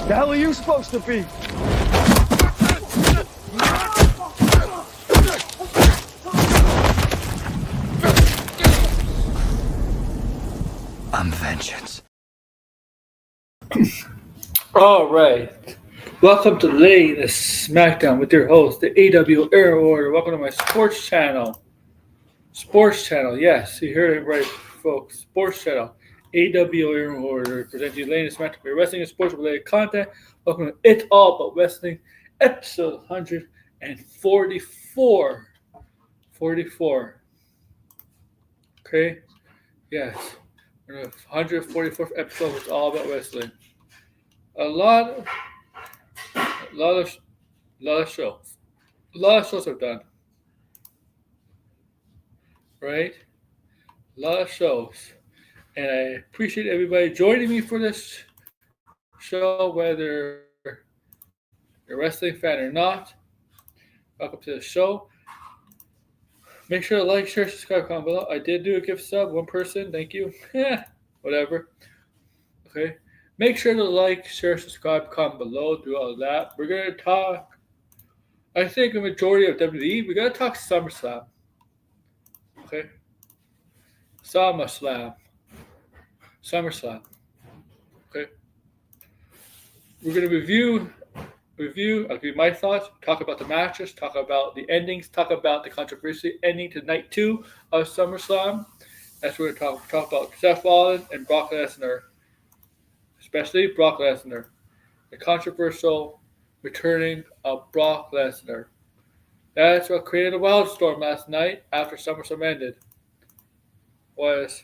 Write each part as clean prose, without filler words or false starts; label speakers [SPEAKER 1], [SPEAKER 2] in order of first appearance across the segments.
[SPEAKER 1] The hell are you supposed to be? I'm vengeance.
[SPEAKER 2] All right. Welcome to Laying the Smackdown with your host, the AW Air Order. Welcome to my sports channel. Sports channel, yes, you heard it right, folks. Sports channel. AW Air Order presents you Laying the Smackdown for wrestling and sports related content. Welcome to It's All About Wrestling, episode 144. 44. Okay? Yes. 144th episode was all about wrestling. A lot of shows. A lot of shows are done. Right? A lot of shows. And I appreciate everybody joining me for this show, whether you're a wrestling fan or not. Welcome to the show. Make sure to like, share, subscribe, comment below. I did do a gift sub, one person. Thank you. Whatever. Okay. Make sure to like, share, subscribe, comment below. Do all that. We're going to talk, I think, a majority of WWE. We're going to talk SummerSlam. Okay. SummerSlam. Okay. We're going to review. I'll give you my thoughts. Talk about the matches. Talk about the endings. Talk about the controversy ending to night 2 of SummerSlam. That's what we're going to talk about. Seth Rollins and Brock Lesnar. Especially Brock Lesnar. The controversial returning of Brock Lesnar. That's what created a wildstorm last night after SummerSlam ended. Was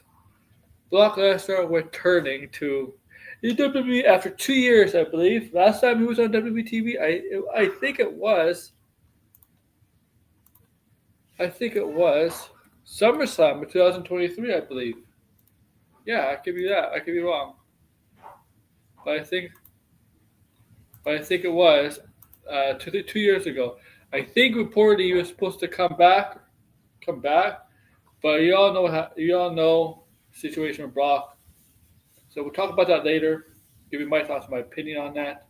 [SPEAKER 2] Brock Lesnar returning to the WWE after 2 years, I believe. Last time he was on WWE TV, I think it was SummerSlam in 2023, I believe. Yeah, I could be that. I could be wrong. But I think it was 2 years ago. I think reportedly he was supposed to come back. But you all know the situation with Brock. So we'll talk about that later. Give you my thoughts, my opinion on that.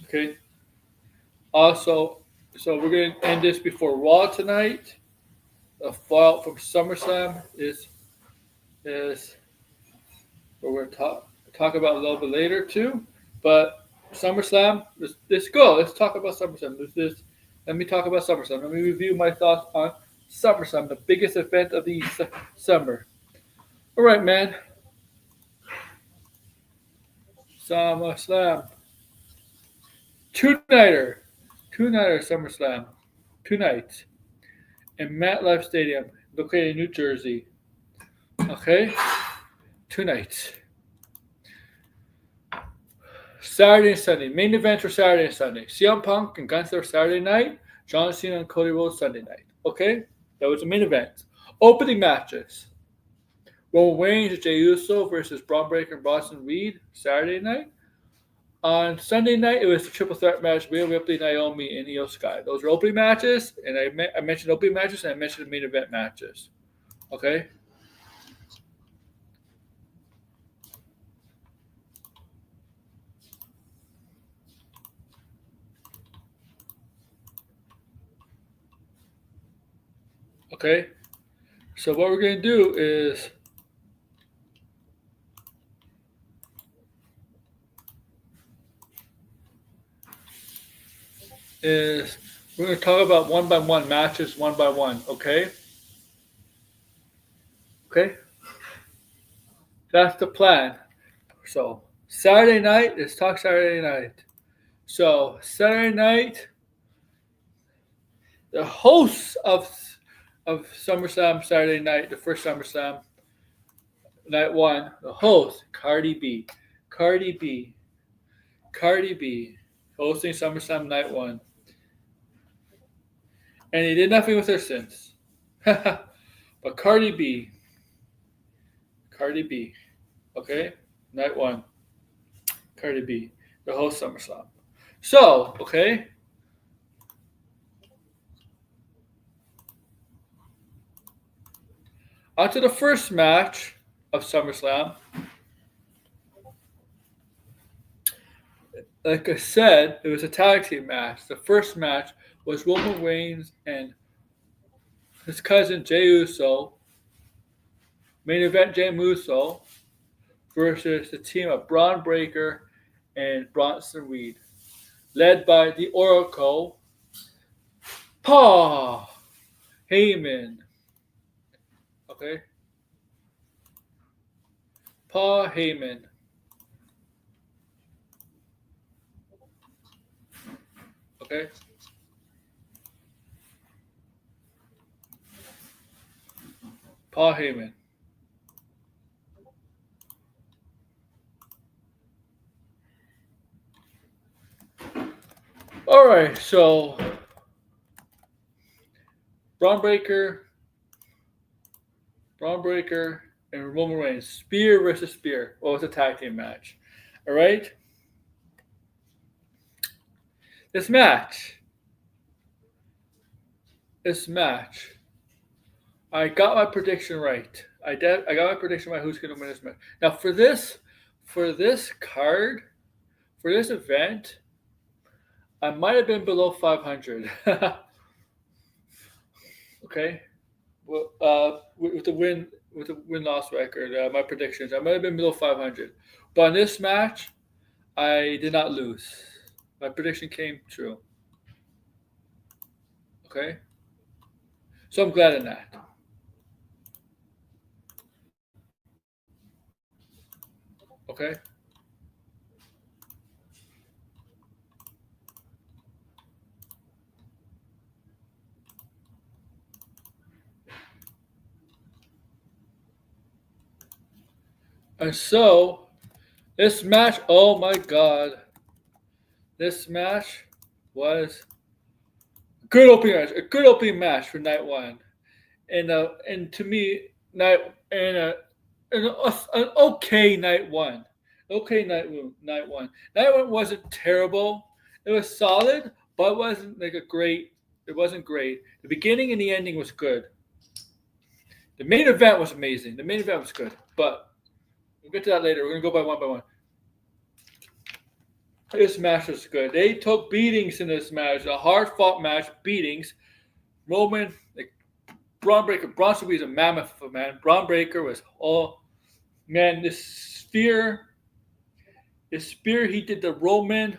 [SPEAKER 2] Okay. Also, so we're going to end this before Raw tonight. The fallout from SummerSlam is what we're going to talk about a little bit later too. But SummerSlam, let's go. Let's talk about SummerSlam. Let me talk about SummerSlam. Let me review my thoughts on SummerSlam, the biggest event of the summer. All right, man. SummerSlam. Two-nighter SummerSlam. 2 nights. In MetLife Stadium, located in New Jersey. Okay? 2 nights. Saturday and Sunday. Main events for Saturday and Sunday. CM Punk and Gunther Saturday night. John Cena and Cody Rhodes Sunday night. Okay? That was the main event. Opening matches. Roman Reigns and Jey Uso versus Braun Breaker and Bronson Reed Saturday night. On Sunday night, it was the triple threat match: Rhea Ripley, Naomi, and Io Sky. Those were opening matches, and I mentioned opening matches, and I mentioned the main event matches. Okay? Okay? So what we're going to do is we're going to talk about one-by-one matches, one by one, okay? Okay? That's the plan. So, Saturday night, let's talk Saturday night. So, Saturday night, the hosts of SummerSlam Saturday night, the first SummerSlam, night 1, the host, Cardi B, hosting SummerSlam night 1. And he did nothing with her since. But Cardi B, okay? Night 1, Cardi B, the host SummerSlam. So, okay? On to the first match of SummerSlam. like I said, it was a tag team match. The first match was Roman Reigns and his cousin Jey Uso, main event Jey Uso, versus the team of Braun Breaker and Bronson Reed, led by the Oracle, Paul Heyman. Okay? Paul Heyman. Okay? Paul Heyman. Alright, so Braun Breaker, and Roman Reigns. Spear versus Spear. Well, it's a tag team match. Alright? This match. I got my prediction right. I got my prediction right who's going to win this match. Now for this card, for this event, I might have been below 500. Okay, well, with the win-loss record, my predictions, I might have been below 500. But in this match, I did not lose. My prediction came true. Okay, so I'm glad in that. Okay. And so, this match, oh my god. This match was a good opening match for night one. And to me, an okay night one. Night one. Night one wasn't terrible. It was solid, but it wasn't it wasn't great. The beginning and the ending was good. The main event was amazing. The main event was good, but we'll get to that later. We're gonna go by one. This match was good. They took beatings in this match, a hard-fought match, beatings. Roman, Braun Breaker, Bronson was a mammoth of a man. Braun Breaker was, oh man, the spear he did the Roman,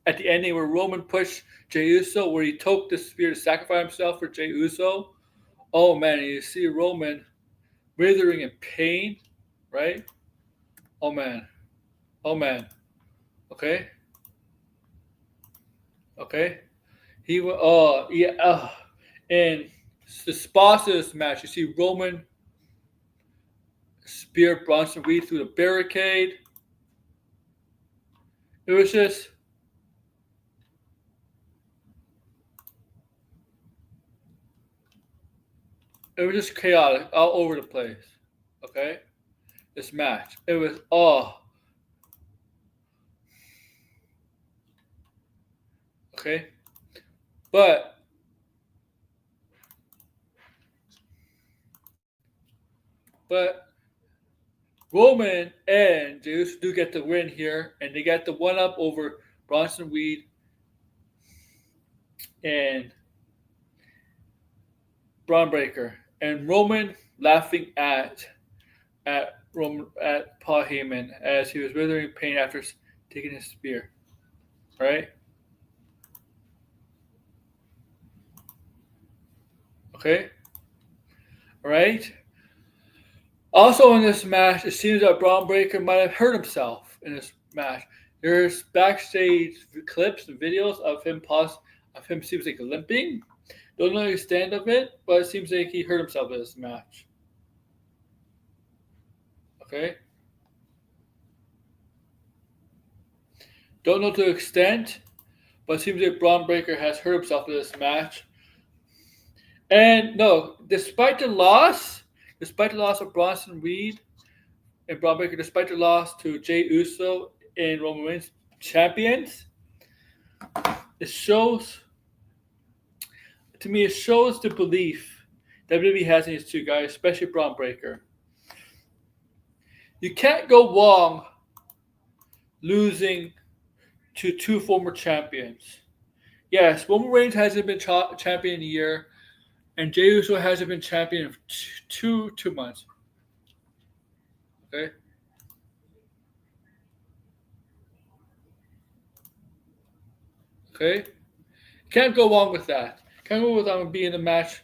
[SPEAKER 2] at the ending where Roman pushed Jey Uso, where he took the spear to sacrifice himself for Jey Uso. Oh man, you see Roman withering in pain, right? Oh man. Okay. He was. Oh yeah. And the spots of this match, you see Roman spear Bronson Reed through the barricade. It was just. It was just chaotic all over the place. Okay. This match. It was okay. But Roman and Jey Uso do get the win here, and they get the one up over Bronson Reed and Braun Breaker, and Roman laughing at Paul Heyman as he was withering pain after taking his spear. Right? Okay. All right. Also in this match, it seems that Braun Breaker might have hurt himself in this match. There's backstage clips and videos of him seems like limping. Don't know the extent of it, but it seems like he hurt himself in this match. Okay. Don't know to the extent, but it seems like Braun Breaker has hurt himself in this match. And no, despite the loss of Bronson Reed and Braun Breaker, despite the loss to Jey Uso and Roman Reigns, champions, it shows the belief that WWE has in these two guys, especially Braun Breaker. You can't go wrong losing to two former champions. Yes, Roman Reigns hasn't been champion in a year, and Jey Uso hasn't been champion in 2 months. Okay. Okay. Can't go wrong with that. Can't go wrong with being in a match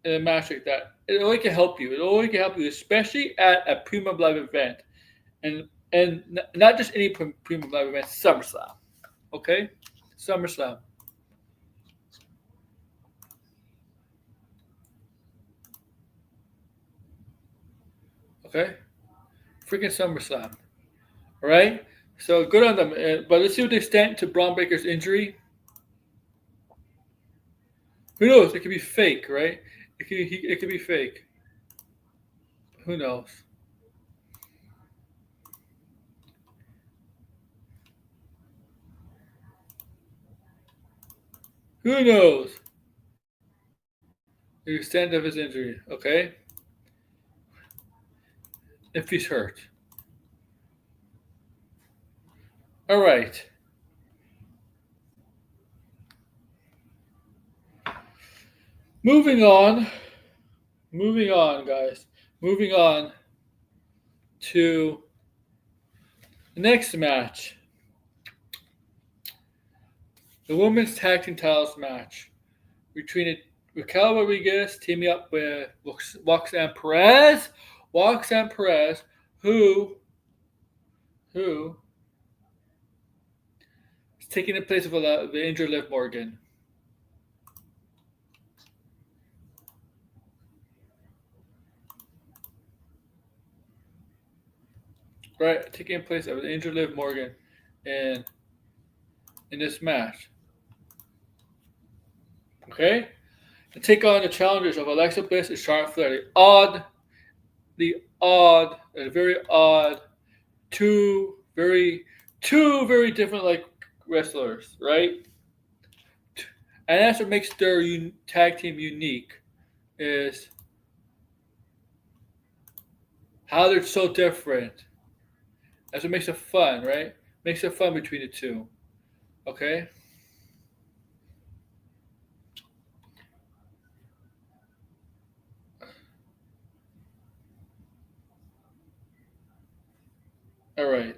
[SPEAKER 2] like that. It only can help you. It only can help you, especially at a premium live event, and not just any premium live event. SummerSlam. Okay. SummerSlam. Okay. Freaking SummerSlam. All right. So good on them. But let's see what they stand to Braun Breaker's injury. Who knows? It could be fake, right? It could be fake. Who knows? Who knows? The extent of his injury. Okay. If he's hurt. All right. Moving on. Moving on, guys. Moving on to the next match. The women's tag team titles match between Raquel Rodriguez teaming up with Roxanne Perez. Roxanne Perez, who is taking the place of the injured Liv Morgan. Right, taking place of the injured Liv Morgan in this match. Okay? To take on the challengers of Alexa Bliss and Charlotte Flair. The very odd, two very different like wrestlers, right? And that's what makes their tag team unique, is how they're so different. That's what makes it fun, right? Makes it fun between the two. Okay? All right.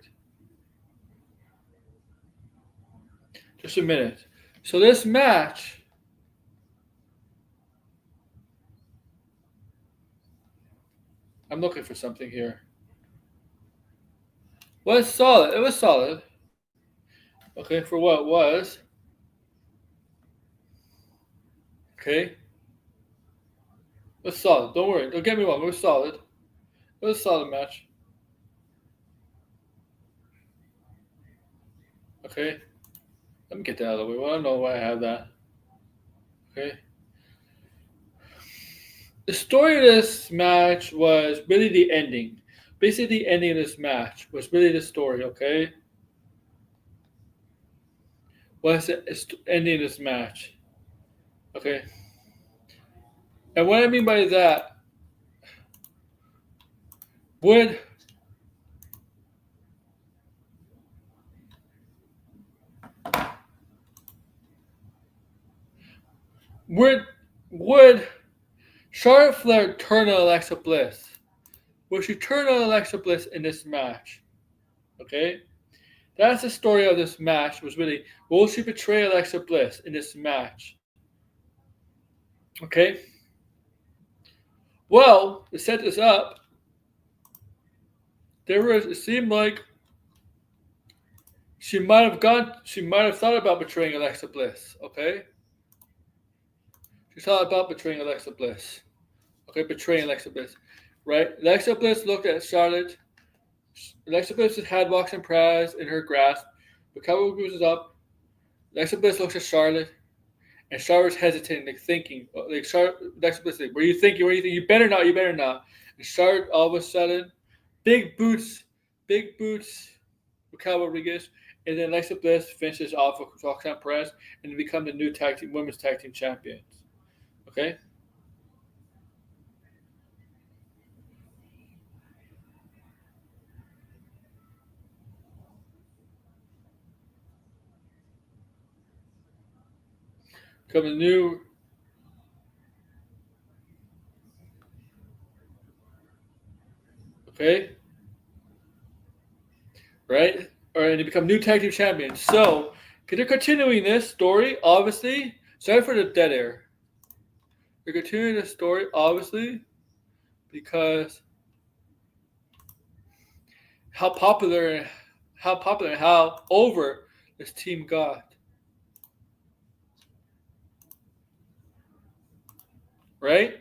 [SPEAKER 2] Just a minute. So this match, I'm looking for something here. Was solid. It was solid. Okay, for what it was. Okay. It was solid. Don't worry. Don't get me wrong. It was solid. It was a solid match. Okay. Let me get that out of the way. Well, I don't know why I have that. Okay. The story of this match was really the ending. Basically, the ending of this match was really the story, okay? What's the ending of this match? Okay. And what I mean by that, would would Charlotte Flair turn on Alexa Bliss? Will she turn on Alexa Bliss in this match? Okay? That's the story of this match, was really, will she betray Alexa Bliss in this match? Okay? Well, to set this up, it seemed like she might have thought about betraying Alexa Bliss, okay? She thought about betraying Alexa Bliss. Okay, betraying Alexa Bliss. Right? Alexa Bliss looked at Charlotte. Alexa Bliss had Roxanne Perez in her grasp. But Cowboy goes up. Alexa Bliss looks at Charlotte. And Charlotte's hesitating, like thinking. Alexa Bliss like, what are you thinking? What do you think? You better not, you better not. And Charlotte all of a sudden, big boots with Cowboy Rodriguez. And then Alexa Bliss finishes off with Roxanne Perez and become the new women's tag team champions. Okay? Become a new. Okay. Right? Or and they become new tag team champions. So, they're continuing this story, obviously. Sorry for the dead air. They're continuing this story, obviously, because how popular, and how over this team got. Right?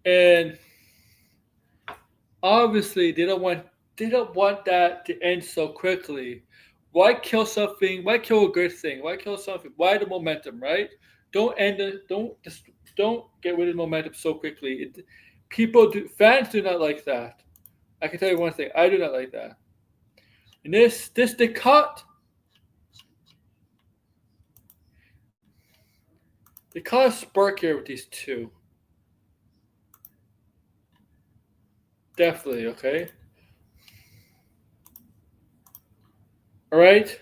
[SPEAKER 2] And obviously they don't want that to end so quickly. Why kill something? Why kill a good thing? Why kill something? Why the momentum, right? Don't end it. Don't get rid of the momentum so quickly. Fans do not like that. I can tell you one thing. I do not like that. And they caught a spark here with these two. Definitely, okay. All right.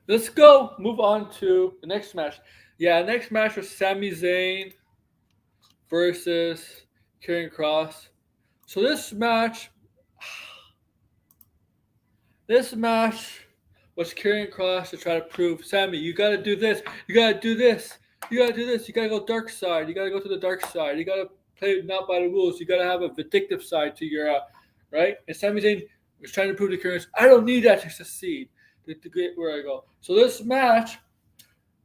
[SPEAKER 2] Let's go. Move on to the next match. Yeah, next match was Sami Zayn versus Karrion Kross. So this match was Karrion Kross to try to prove Sammy, you got to do this, you got to do this, you got to do this, you got to go dark side, you got to go to the dark side, you got to play not by the rules, you got to have a vindictive side to your right. And Sami Zayn was trying to prove to Karrion, I don't need that to succeed, to get where I go. So this match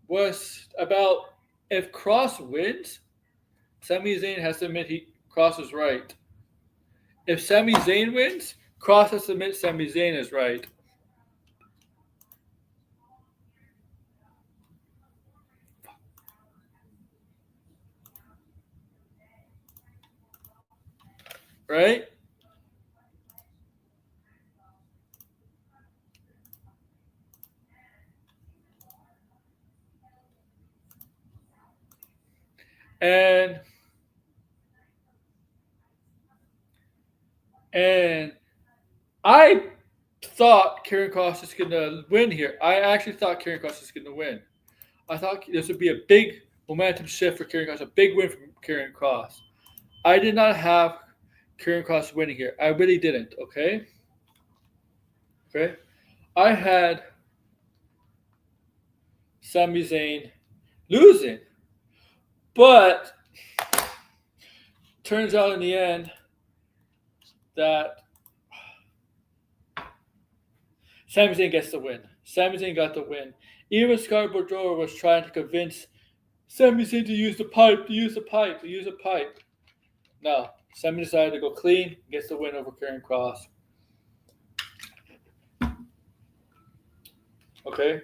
[SPEAKER 2] was about if Kross wins, Sami Zayn has to admit Kross is right. If Sami Zayn wins, Kross has to admit Sami Zayn is right. Right? And I thought Karrion Kross was going to win here. I actually thought Karrion Kross was going to win. I thought this would be a big momentum shift for Karrion Kross, a big win from Karrion Kross. I did not have Karrion Kross winning here. I really didn't, okay? Okay? I had Sami Zayn losing. But turns out in the end that Sami Zayn gets the win. Sami Zayn got the win. Even Scott Bordeaux was trying to convince Sami Zayn to use the pipe. No, Sami decided to go clean, gets the win over Karrion Kross. Okay.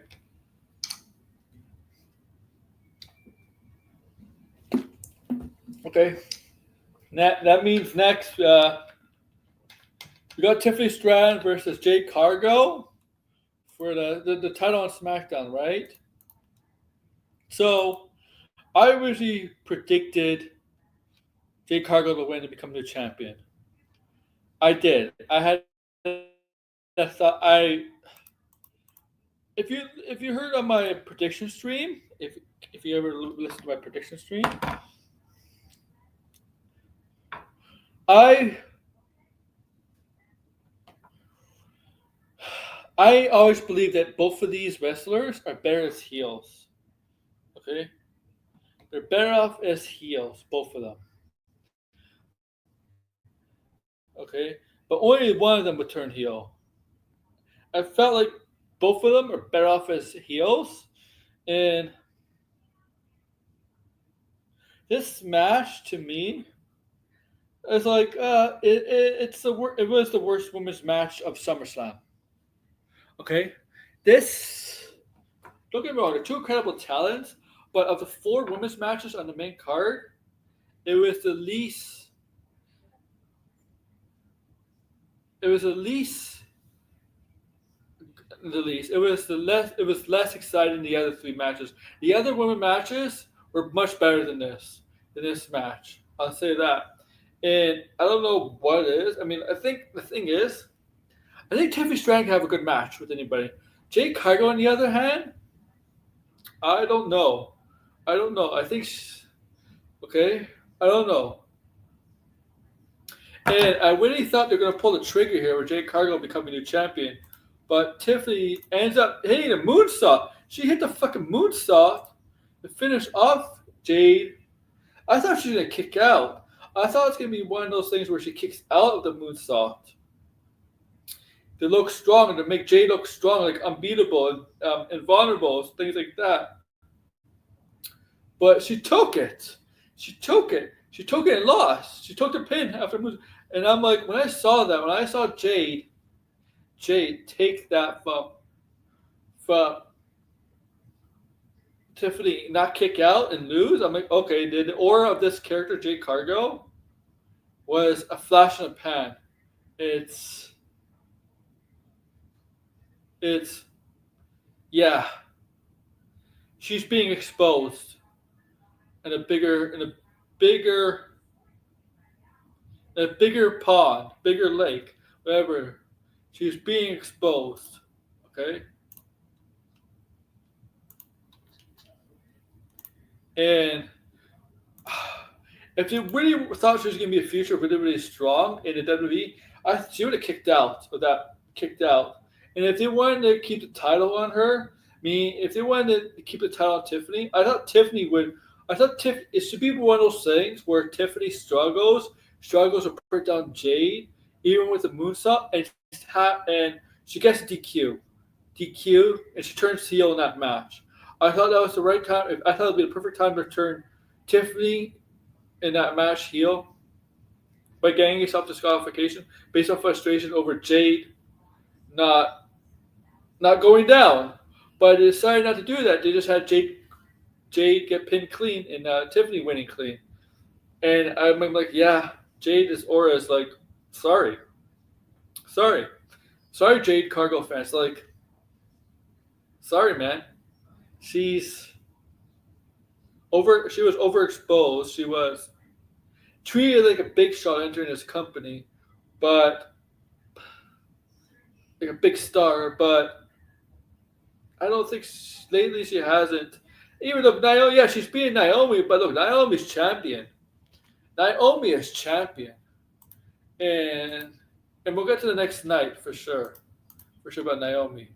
[SPEAKER 2] Okay. That means next we got Tiffany Stratton versus Jade Cargill for the title on SmackDown, right? So I originally predicted Jade Cargill to win and become the champion. I did. I had that thought. If you heard on my prediction stream, if you ever listened to my prediction stream, I always believe that both of these wrestlers are better as heels. Okay, they're better off as heels, both of them. Okay, but only one of them would turn heel. I felt like both of them are better off as heels, and this match to me is like it was the worst women's match of SummerSlam. Okay, this don't get me wrong, they're two incredible talents, but of the four women's matches on the main card, it was the least. it was it was less exciting than the other three matches. The other women matches were much better than this match. I'll say that. And I don't know what it is. I mean, I think the thing is, I think Tiffany Stratton can have a good match with anybody. Jade Cargill, on the other hand, I don't know. I don't know. I think, okay, I don't know. And I really thought they were going to pull the trigger here with Jade Cargill becoming new champion. But Tiffany ends up hitting a moonsault. She hit the fucking moonsault to finish off Jade. I thought she was going to kick out. I thought it's going to be one of those things where she kicks out of the moonsault to look strong and to make Jade look strong, like unbeatable and invulnerable, things like that. But she took it. She took it and lost. She took the pin after moonsault. And I'm like, when I saw Jade take that from Tiffany, not kick out and lose, I'm like, okay, the aura of this character, Jade Cargill, was a flash in the pan. Yeah. She's being exposed in a bigger pond, bigger lake, whatever. She's being exposed. Okay? And if they really thought she was going to be a future really, really strong in the WWE, she would have kicked out. And if they wanted to keep the title on her, if they wanted to keep the title on Tiffany, I thought it should be one of those things where Tiffany struggles to put down Jade, even with the moonsault, and she gets a DQ, and she turns heel in that match. I thought that was the right time. I thought it would be the perfect time to turn Tiffany in that match heel by getting yourself disqualification based on frustration over Jade not going down. But they decided not to do that. They just had Jade get pinned clean and Tiffany winning clean. And I'm like, yeah, Jade's aura is like, sorry, Jade Cargill fans. Like, sorry, man. She was overexposed. She was treated like a big shot entering this company, but like a big star. But I don't think lately she hasn't. Even though Naomi, yeah, she's beating Naomi, but look, Naomi's champion. Naomi is champion, and we'll get to the next night for sure about Naomi.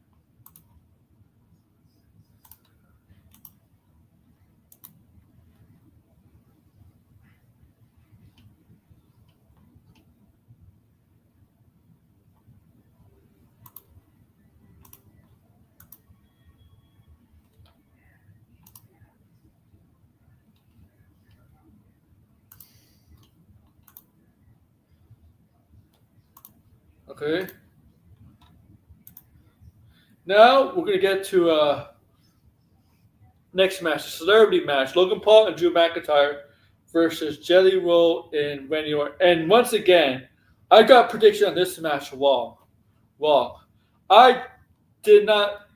[SPEAKER 2] Okay. Now we're gonna get to next match, the celebrity match: Logan Paul and Drew McIntyre versus Jelly Roll and Randy Orton. And once again, I got prediction on this match wrong. I did not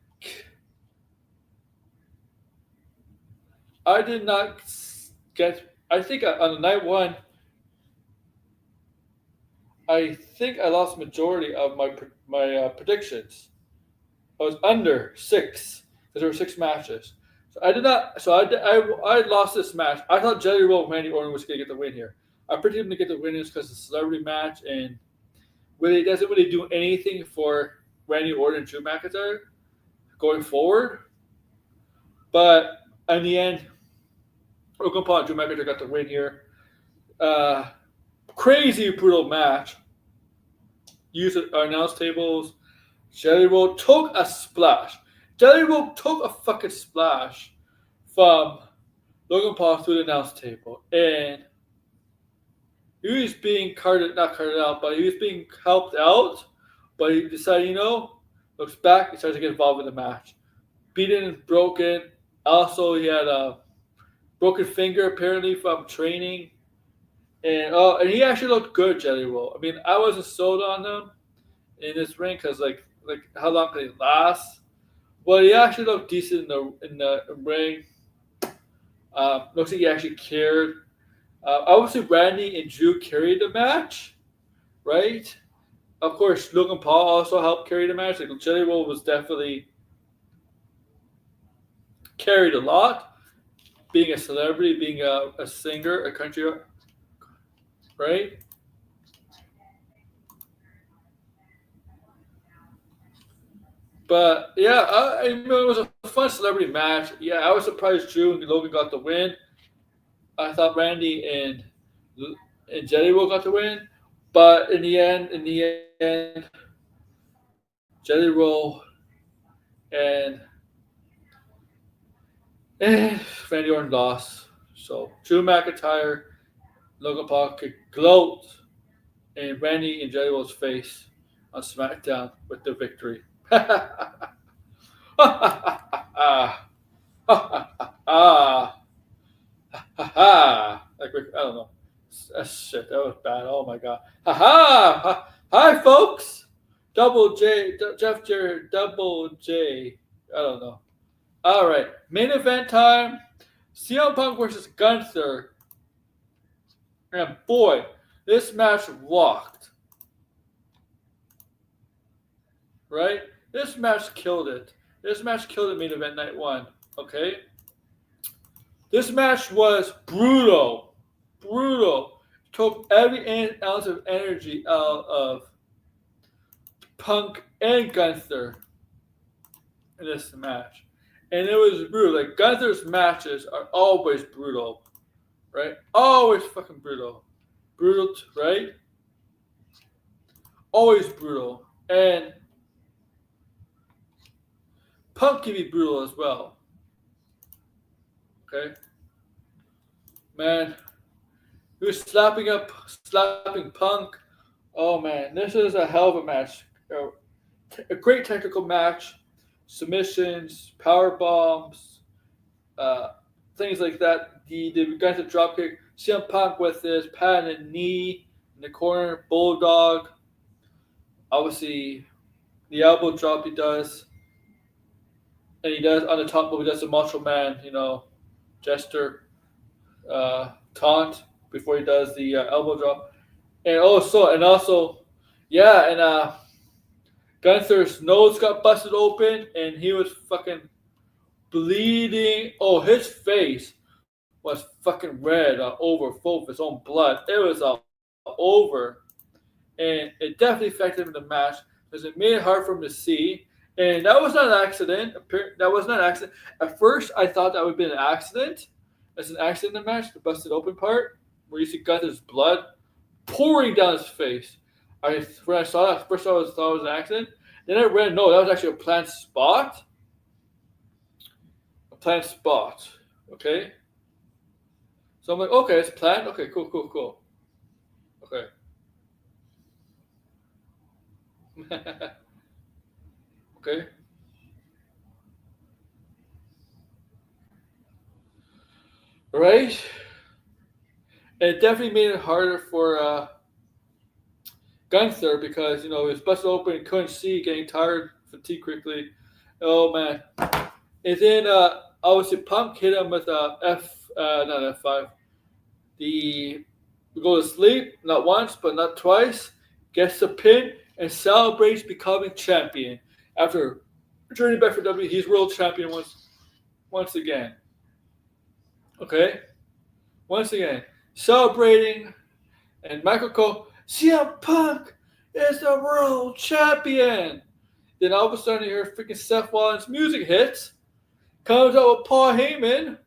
[SPEAKER 2] get. I think on night one, I think I lost majority of my predictions. I was under 6 because there were 6 matches. So I did not. So I lost this match. I thought Jelly Roll and Randy Orton was going to get the win here. I predicted him to get the win because it's a celebrity match and really doesn't really do anything for Randy Orton and Drew McIntyre going forward. But in the end, Logan Paul and Drew McIntyre got the win here. Crazy brutal match. Used our announce tables. Jelly Roll took a splash. Jelly Roll took a fucking splash from Logan Paul through the announce table. And he was being not carted out, but he was being helped out. But he decided, looks back, he starts to get involved in the match. Beaten and broken. Also, he had a broken finger apparently from training. And he actually looked good, Jelly Roll. I mean, I wasn't sold on him. in this ring because like how long can he last? Well, he actually looked decent in the ring. Looks like he actually cared. Obviously, Randy and Drew carried the match, right? Of course, Logan Paul also helped carry the match. Like Jelly Roll was definitely carried a lot, being a celebrity, being a singer, a country, right? But yeah, I mean, it was a fun celebrity match. Yeah, I was surprised Drew and Logan got the win. I thought Randy and Jelly Roll got the win, but in the end, Jelly Roll and Randy Orton lost. So Drew McIntyre, Logan Paul could gloat in Randy and Jelly Roll's face on SmackDown with the victory. Like I don't know. Shit, that was bad. Oh my god. Ha ha! Hi, folks. Double J, Jeff Jarrett, Double J. I don't know. All right, main event time. CM Punk versus Gunther. And boy, this match rocked. Right? This match killed it. This match killed the main event night one. Okay? This match was brutal. Brutal. Took every ounce of energy out of Punk and Gunther in this match. And it was brutal. Like Gunther's matches are always brutal. Right? Always fucking brutal. Brutal, right? Always brutal. And Punk can be brutal as well. Okay? Man, he was slapping Punk. Oh man, this is a hell of a match. A great technical match. Submissions, power bombs, things like that. The Gunther dropkick. CM Punk with his patented knee in the corner, bulldog. Obviously, the elbow drop he does. And he does on the top, but he does the Macho Man, gesture, taunt before he does the elbow drop. And also, yeah, and Gunther's nose got busted open, and he was fucking bleeding. Oh, his face was fucking red, over full of his own blood. It was over, and it definitely affected him in the match because it made it hard for him to see. And that was not an accident. That was not an accident. At first, I thought that would have been an accident. It's an accident in the match, the busted open part, where you see Gunther's blood pouring down his face. When I saw that, first I thought it was an accident. Then I read, no, that was actually a planned spot. A planned spot. Okay? So I'm like, okay, it's planned. Okay, cool. Okay. Okay. Right? And it definitely made it harder for Gunther because, he was busted open and couldn't see, getting tired, fatigued quickly. Oh, man. And then, obviously, Punk hit him with not F5. We go to sleep, not once, but not twice. Gets the pin and celebrates becoming champion. After returning back for WWE, he's world champion once again. Okay? Once again. Celebrating. And Michael Cole, CM Punk is the world champion. Then all of a sudden you hear freaking Seth Rollins' music hits. Comes out with Paul Heyman.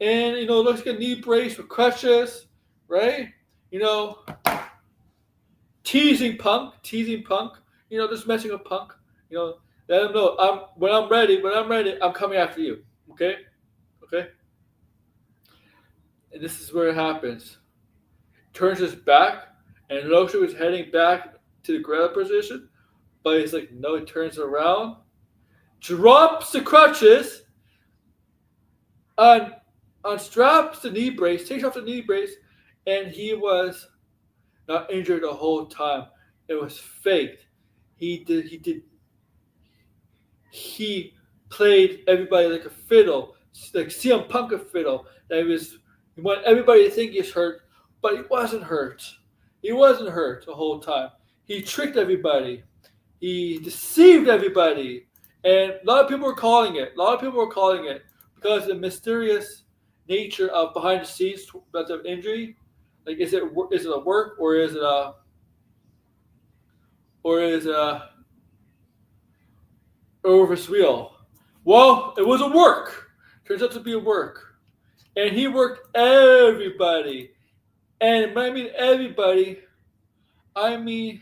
[SPEAKER 2] And, looks like a knee brace with crutches. Right? Teasing Punk. Just messing with Punk. Let him know when I'm ready, I'm coming after you. Okay? And this is where it happens. Turns his back, and looks like he's heading back to the gorilla position, but he's like, no, he turns around, drops the crutches, unstraps the knee brace, takes off the knee brace, and he was not injured the whole time. It was faked. He played everybody like a fiddle, like CM Punk a fiddle. He wanted everybody to think he's hurt, but he wasn't hurt. He wasn't hurt the whole time. He tricked everybody. He deceived everybody, and a lot of people were calling it. A lot of people were calling it because of the mysterious nature of behind the scenes about the injury. Like, is it a work or is it a or is it a or if it's real? Well, it was a work. Turns out to be a work, and he worked everybody. And when I mean everybody, I mean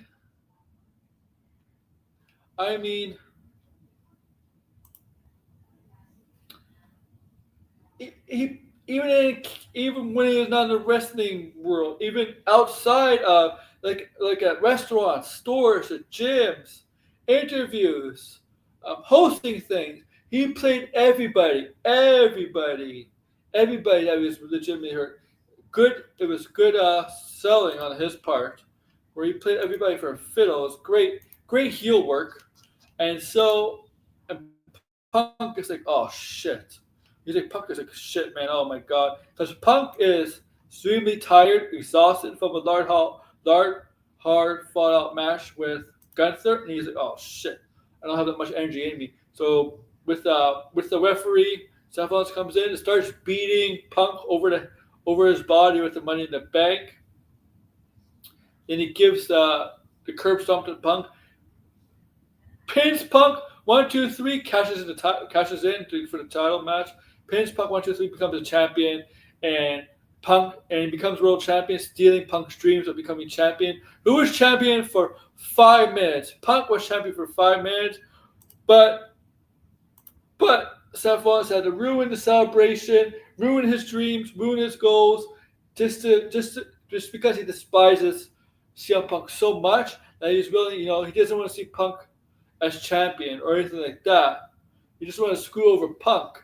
[SPEAKER 2] he even when he was not in the wrestling world, even outside of like at restaurants, stores, at gyms, interviews, hosting things, he played everybody that was legitimately hurt. Good, it was good selling on his part, where he played everybody for a fiddle. It was great heel work, and so and Punk is like, oh shit. He's like, Punk is like, shit, man. Oh my god, because Punk is extremely tired, exhausted from a hard fought out match with Gunther, and he's like, oh shit, I don't have that much energy in me. So with the referee, Seth Rollins comes in and starts beating Punk over his body with the Money in the Bank. Then he gives the curb stomp to Punk, pins Punk 1, 2, 3, cashes in for the title match. Pins Punk 1, 2, 3, becomes a champion, and he becomes world champion, stealing Punk's dreams of becoming champion. Who was champion for 5 minutes? Punk was champion for 5 minutes, but Seth Rollins had to ruin the celebration, ruin his dreams, ruin his goals, just because he despises CM Punk so much that he's willing, he doesn't want to see Punk as champion or anything like that. You just want to screw over Punk.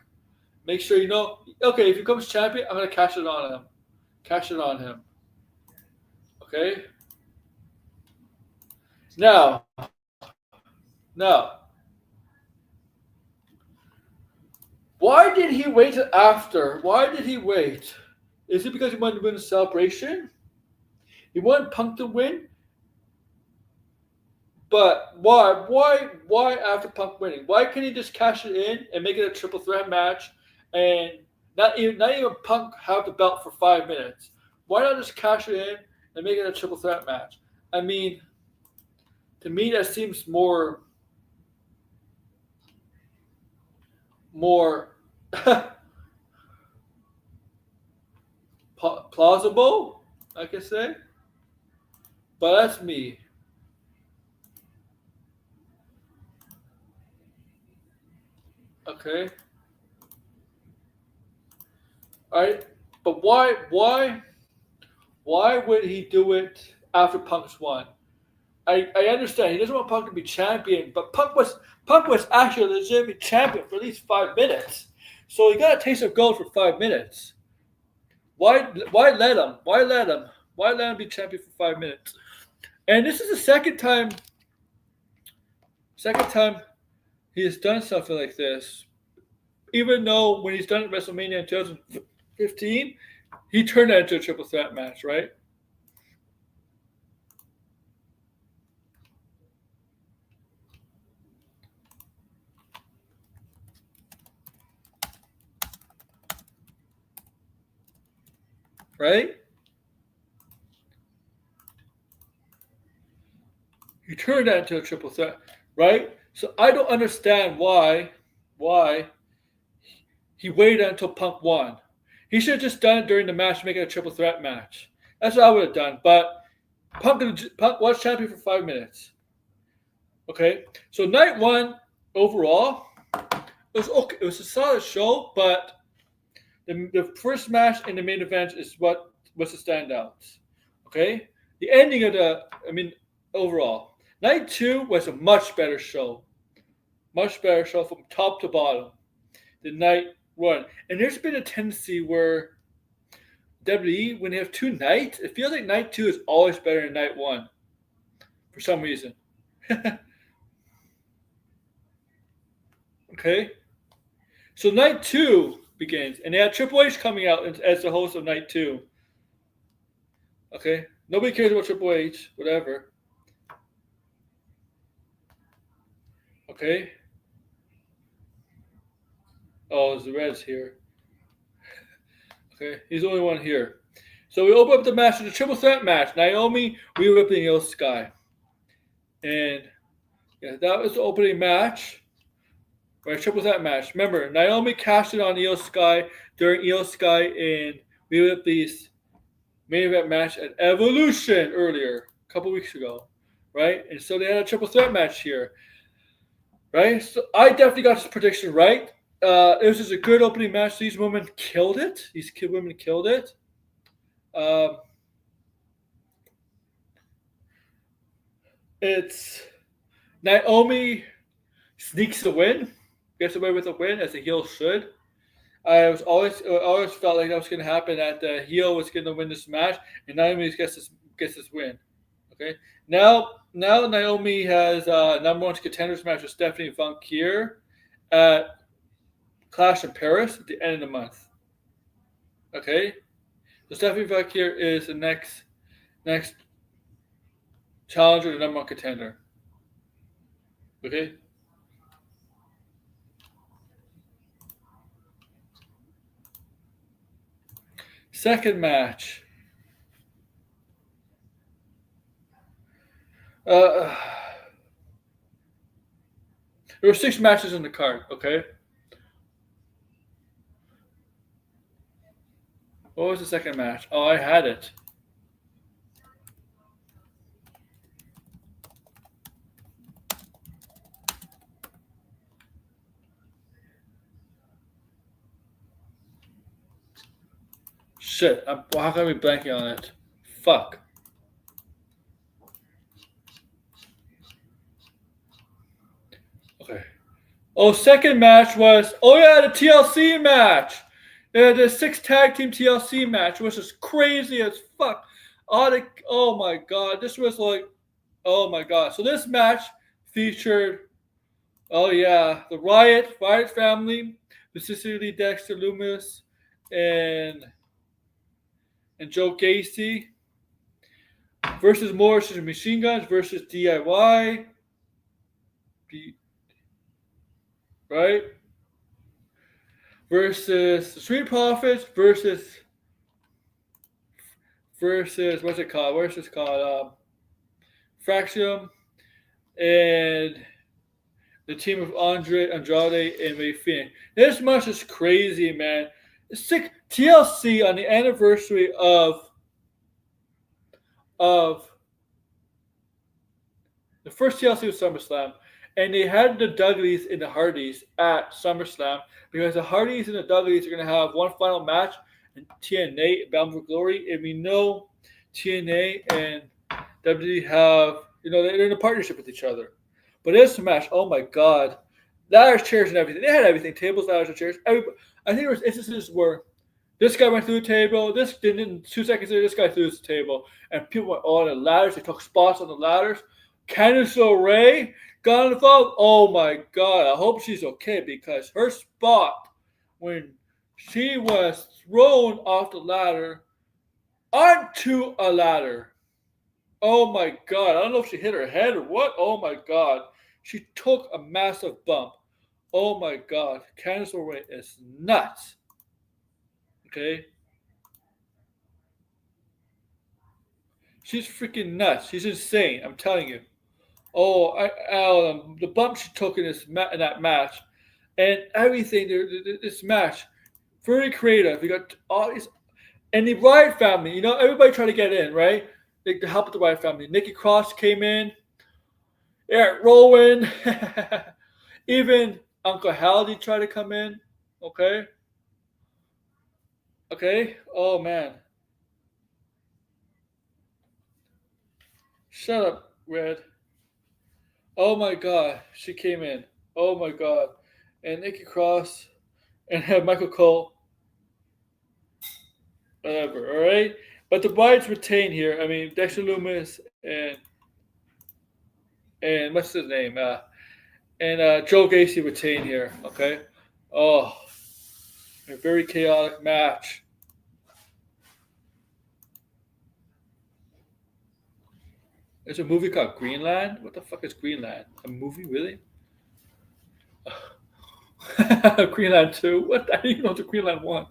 [SPEAKER 2] Make sure okay, if he becomes champion, I'm going to cash it on him. Cash it on him. Okay? Now, why did he wait till after? Why did he wait? Is it because he wanted to win the celebration? He wanted Punk to win? But why after Punk winning? Why can't he just cash it in and make it a triple threat match and not even Punk have the belt for 5 minutes? Why not just cash it in and make it a triple threat match? I mean, to me that seems more plausible, I could say. But that's me. Okay. All right. But why would he do it after Punk's won? I understand he doesn't want Punk to be champion, but Punk was actually a legitimate champion for at least 5 minutes. So he got a taste of gold for 5 minutes. Why let him? Why let him be champion for 5 minutes? And this is the second time he has done something like this. Even though when he's done it at WrestleMania in 2015, he turned that into a triple threat match, right? Right? He turned that into a triple threat, right? So I don't understand why he waited until Punk won. He should have just done it during the match, make it a triple threat match. That's what I would have done. But Punk was champion for 5 minutes. Okay, so night one overall, it was okay. It was a solid show, but the first match in the main event is what was the standouts. Okay, the ending of overall, night two was a much better show from top to bottom than night one. And there's been a tendency where WWE, when they have 2 nights, it feels like night two is always better than night one for some reason. Okay? So night 2 begins, and they had Triple H coming out as the host of night 2. Okay? Nobody cares about Triple H, whatever. Okay? Oh, there's the Reds here. Okay? He's the only one here. So we open up the match with a triple threat match. Naomi, Rhea Ripley, and Io Sky. And yeah, that was the opening match. Right, triple threat match. Remember, Naomi cashed it on Io Sky during Io Sky and Rhea Ripley's main event match at Evolution earlier, a couple weeks ago. Right? And so they had a triple threat match here. Right? So I definitely got this prediction right. It was just a good opening match. These women killed it. These women killed it. It's Naomi sneaks the win, gets away with a win as a heel should. I always felt like that was going to happen. That the heel was going to win this match, and Naomi gets this win. Okay, now Naomi has number one contenders match with Stephanie Funk here at Clash in Paris at the end of the month. Okay, so Stephanie Funk here is the next challenger, the number one contender. Okay. Second match. There were 6 matches in the card, okay? What was the second match? Oh, I had it. Shit, how can I be blanking on it? Fuck. Okay. Oh, second match was, the TLC match. The 6 tag team TLC match, which is crazy as fuck. Oh my god, this was like, oh my god. So this match featured, the Riot family, specifically Dexter Lumis and Joe Gacy versus Morris and Machine Guns versus DIY. Right? Versus the Street Profits versus what's it called? What's this called? Fraxium and the team of Andrade and Ray Phoenix. This match is crazy, man. It's sick. TLC on the anniversary of the first TLC was SummerSlam, and they had the Dudleys and the Hardys at SummerSlam because the Hardys and the Dudleys are going to have one final match in TNA, Bound for Glory, and we know TNA and WWE have, they're in a partnership with each other. But this match, oh my god, ladders, chairs, and everything. They had everything: tables, ladders, and chairs. I think there was instances where this guy went through the table. This didn't. 2 seconds later, this guy through the table, and people went on the ladders. They took spots on the ladders. Candice LeRae got involved. Oh my god! I hope she's okay because her spot when she was thrown off the ladder onto a ladder. Oh my god! I don't know if she hit her head or what. Oh my god! She took a massive bump. Oh my god! Candice LeRae is nuts. Okay? She's freaking nuts. She's insane. I'm telling you. The bump she took in that match, and everything. This match, very creative. We got all these, and the Riot family. Everybody tried to get in, right? To help the Riot family. Nikki Cross came in. Eric Rowan, even Uncle Howdy tried to come in. Okay. Oh man. Shut up, Red. Oh my god, she came in. Oh my god. And Nikki Cross and Michael Cole. Whatever, alright? But the brides retain here. I mean, Dexter Lumis and what's his name? And Joe Gacy retained here. Okay. Oh, a very chaotic match. There's a movie called Greenland. What the fuck is Greenland? A movie, really? Greenland 2. What? I didn't even know it's a Greenland 1.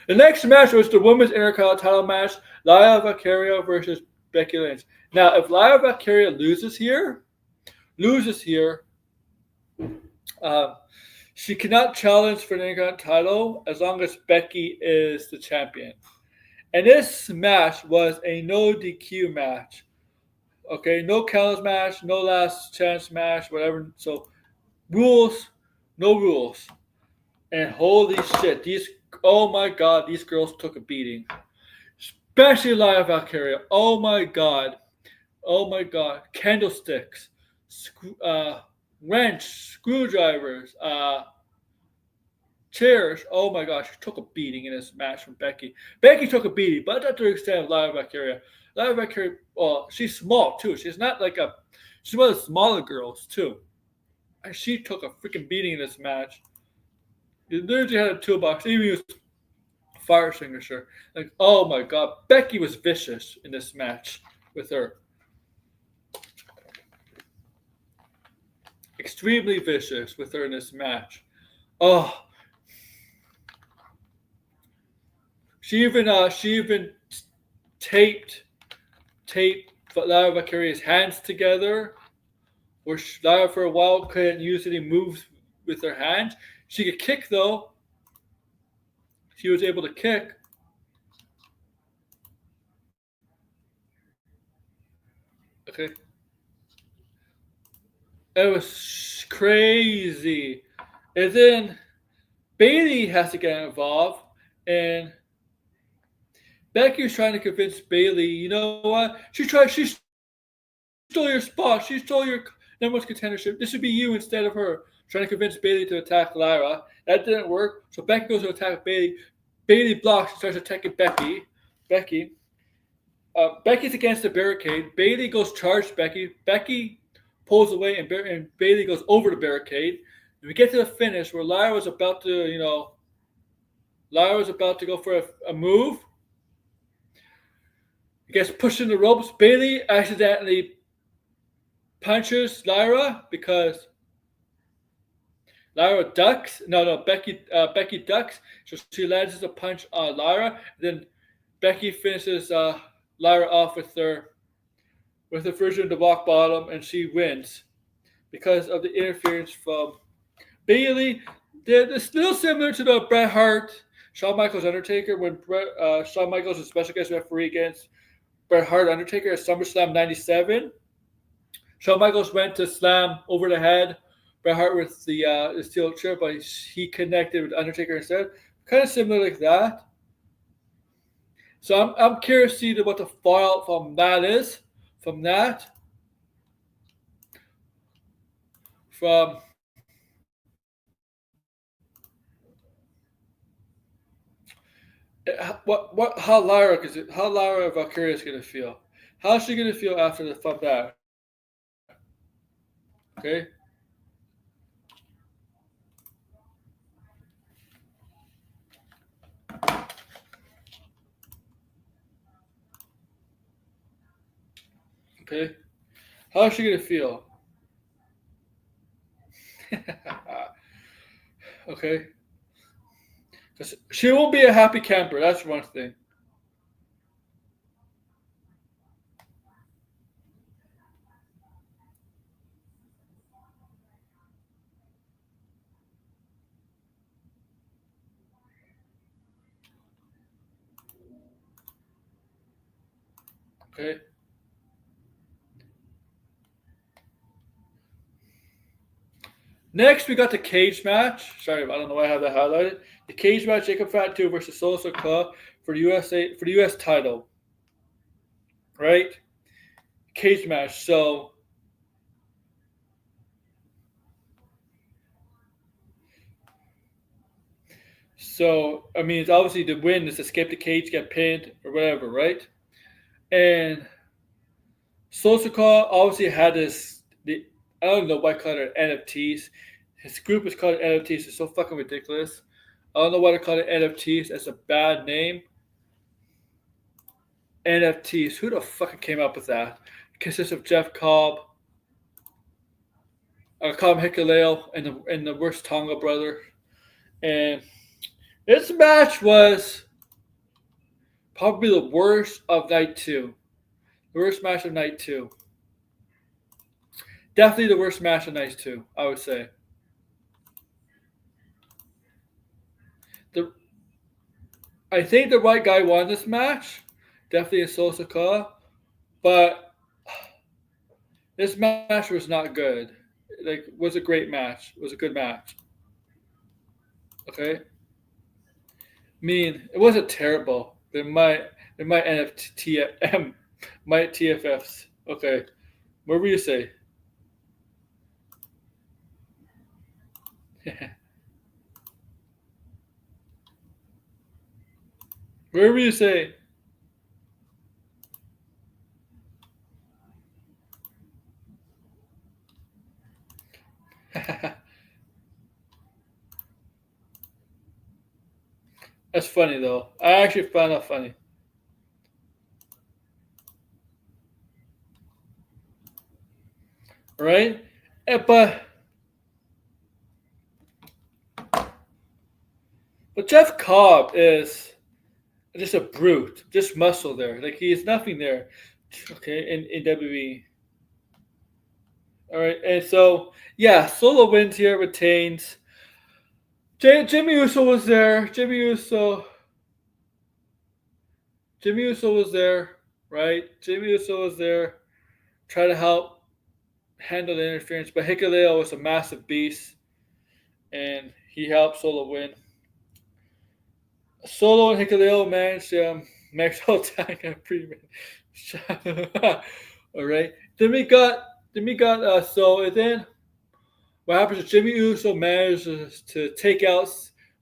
[SPEAKER 2] The next match was the women's Intercontinental title match: Lyra Valkyria versus Becky Lynch. Now, if Lyra Valkyria loses here, she cannot challenge for the Intercontinental title as long as Becky is the champion. And this match was a no DQ match. Okay, no counters match, no last chance match, whatever. So, rules, no rules. And holy shit, oh my god, these girls took a beating. Especially Lyra Valkyria. Oh my god. Candlesticks, wrench, screwdrivers, chairs. Oh my gosh, she took a beating in this match from Becky. Becky took a beating, but not to the extent of Lyra Valkyria. Lyra Valkyria, well, she's small too. She's not like she's one of the smaller girls too. And she took a freaking beating in this match. She literally had a toolbox, even used fire extinguisher. Like, oh my god, Becky was vicious in this match with her. Extremely vicious with her in this match. Oh, she even taped Lyra Valkyria's hands together, where Lyra for a while couldn't use any moves with her hands. She could kick though. She was able to kick. Okay. It was crazy. And then Bayley has to get involved, and Becky was trying to convince Bayley, you know what? She stole your spot. She stole your number one contendership. This should be you instead of her. Trying to convince Bayley to attack Lyra. That didn't work. So Becky goes to attack Bayley. Bayley blocks and starts attacking Becky. Becky's against the barricade. Bayley goes charge Becky. Becky pulls away and Bayley goes over the barricade. And we get to the finish where Lyra was about to go for a move. He gets pushed in the ropes. Bayley accidentally punches Lyra because Lyra ducks. Becky ducks. So she lands a punch on Lyra. Then Becky finishes Lyra off with her version of the rock bottom, and she wins because of the interference from Bayley. They're still similar to the Bret Hart, Shawn Michaels, Undertaker, when Shawn Michaels was special guest referee against Bret Hart, Undertaker at SummerSlam '97. Shawn Michaels went to slam over the head Bret Hart with the steel chair, but he connected with Undertaker instead. Kind of similar like that. So I'm curious to see what the fallout from that is. From that. From how Lyra Valkyria is gonna feel. How's she gonna feel after from that? Okay. Okay. How's she gonna feel? Okay. Because she won't be a happy camper. That's one thing. Okay. Next, we got the cage match. Sorry, I don't know why I have that highlighted. The cage match: Jacob Fatu versus Solo Sikoa for the US title. Right? Cage match. So I mean, it's obviously the win is escape the cage, get pinned, or whatever, right? And Solo Sikoa obviously had I don't know why I call it NFTs. His group is called NFTs. It's so fucking ridiculous. I don't know why they call it NFTs. That's a bad name. NFTs. Who the fuck came up with that? It consists of Jeff Cobb, Cobb Hikaleo, and the worst Tonga brother. And this match was probably the worst of night two. The worst match of night two. Definitely the worst match of night two, I would say. I think the right guy won this match. Definitely a Sosaka. But this match was not good. Like, was a great match. It was a good match. Okay? I mean, it wasn't terrible. They might NFT might TFFs. Okay. What were you say? What were you say? That's funny though. I actually found that funny. Right? But Jeff Cobb is just a brute, just muscle there. Like he is nothing there. Okay, in WWE. All right, and so yeah, Solo wins here, retains. Jimmy Uso was there. Jimmy Uso was there, right? Jimmy Uso was there, try to help handle the interference, but Hikuleo was a massive beast, and he helped Solo win. Solo and Hikuleo managed Maxwell tag and Freeman. All right. Then we got so and then what happens is Jimmy Uso manages to take out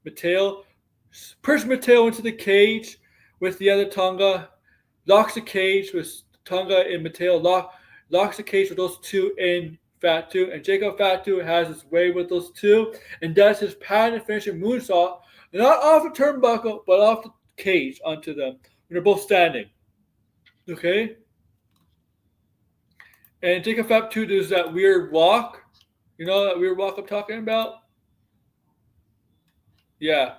[SPEAKER 2] Mateo, push Mateo into the cage with the other Tonga, locks the cage with Tonga and Mateo, locks the cage with those two in Fatu, and Jacob Fatu has his way with those two and does his patent finishing moonsault, not off the turnbuckle, but off the cage onto them when they're both standing. Okay? And Jacob Fatu does that weird walk. You know that weird walk I'm talking about? Yeah.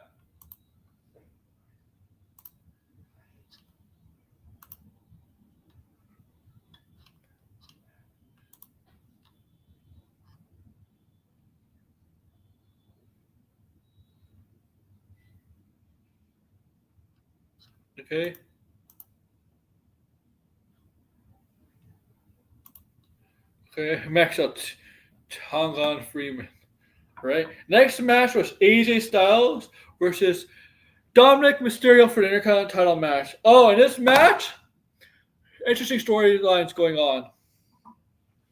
[SPEAKER 2] Okay. Okay. Max out Tonga and Freeman. Right? Next match was AJ Styles versus Dominic Mysterio for the Intercontinental title match. Oh, and this match, interesting storylines going on.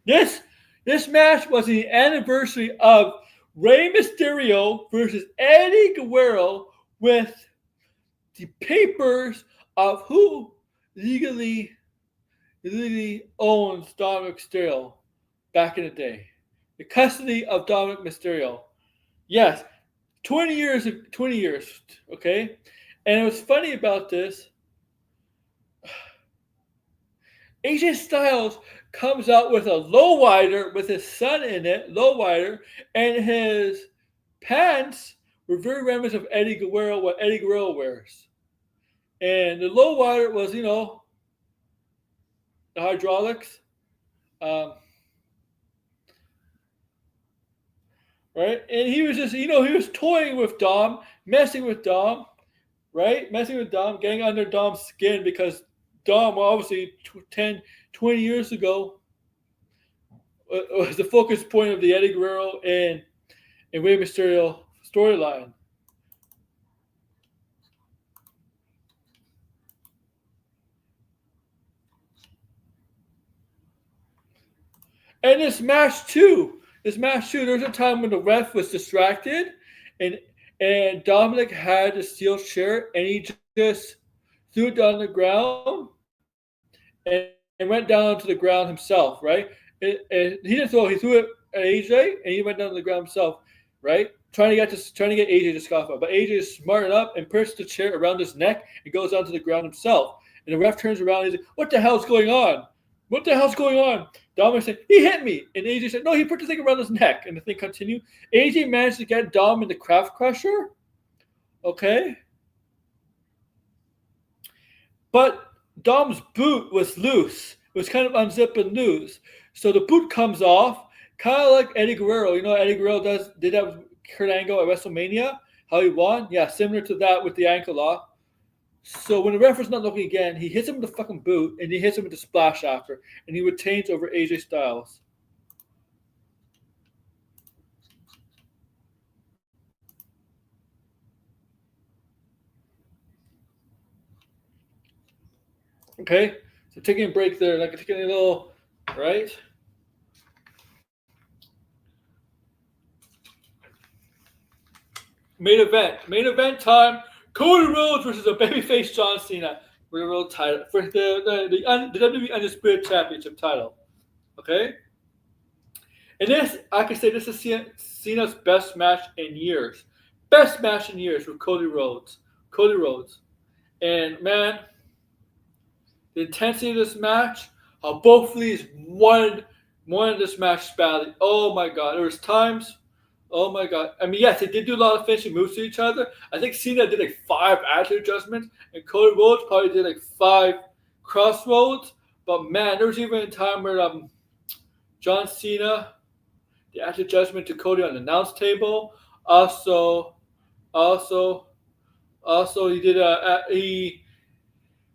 [SPEAKER 2] This match was the anniversary of Rey Mysterio versus Eddie Guerrero with the papers of who legally owns Dominic Mysterio back in the day. The custody of Dominic Mysterio. Yes, 20 years, okay? And what's funny about this, AJ Styles comes out with a lowrider with his son in it, lowrider, and his pants were very reminiscent of Eddie Guerrero, what Eddie Guerrero wears. And the lowrider was, the hydraulics. Right? And he was just, he was toying with Dom, messing with Dom, right? Messing with Dom, getting under Dom's skin because Dom, obviously, 10, 20 years ago, was the focus point of the Eddie Guerrero and Rey Mysterio storyline. And this match too, there was a time when the ref was distracted and Dominic had a steel chair and he just threw it down on the ground and went down onto the ground himself, right? He didn't throw it, he threw it AJ, and he went down to the ground himself, right? Trying to get AJ to scoff up, but AJ is smart enough and pushes the chair around his neck and goes down to the ground himself. And the ref turns around and he's like, "What the hell's going on? What the hell's going on?" Dom said, "He hit me," and AJ said, "No, he put the thing around his neck." And the thing continued. AJ managed to get Dom in the Craft Crusher, okay, but Dom's boot was loose. It was kind of unzipped and loose. So the boot comes off, kind of like Eddie Guerrero. You know, Eddie Guerrero did that with Kurt Angle at WrestleMania, how he won? Yeah, similar to that with the ankle lock. So when the ref was not looking again, he hits him with the fucking boot, and he hits him with the splash after, and he retains over AJ Styles. Okay, so taking a break there, like taking a little, right? Main event time. Cody Rhodes versus a babyface John Cena for the world title, for the WWE Undisputed Championship title. Okay, and this, I can say, this is Cena's best match in years. Best match in years with Cody Rhodes. Cody Rhodes, and man, the intensity of this match, how both of these wanted this match badly. Oh my God, there was times. Oh my God. I mean, yes, they did do a lot of finishing moves to each other. I think Cena did like 5 attitude adjustments, and Cody Rhodes probably did like 5 crossroads. But man, there was even a time where John Cena, the attitude adjustment to Cody on the announce table. Also, he did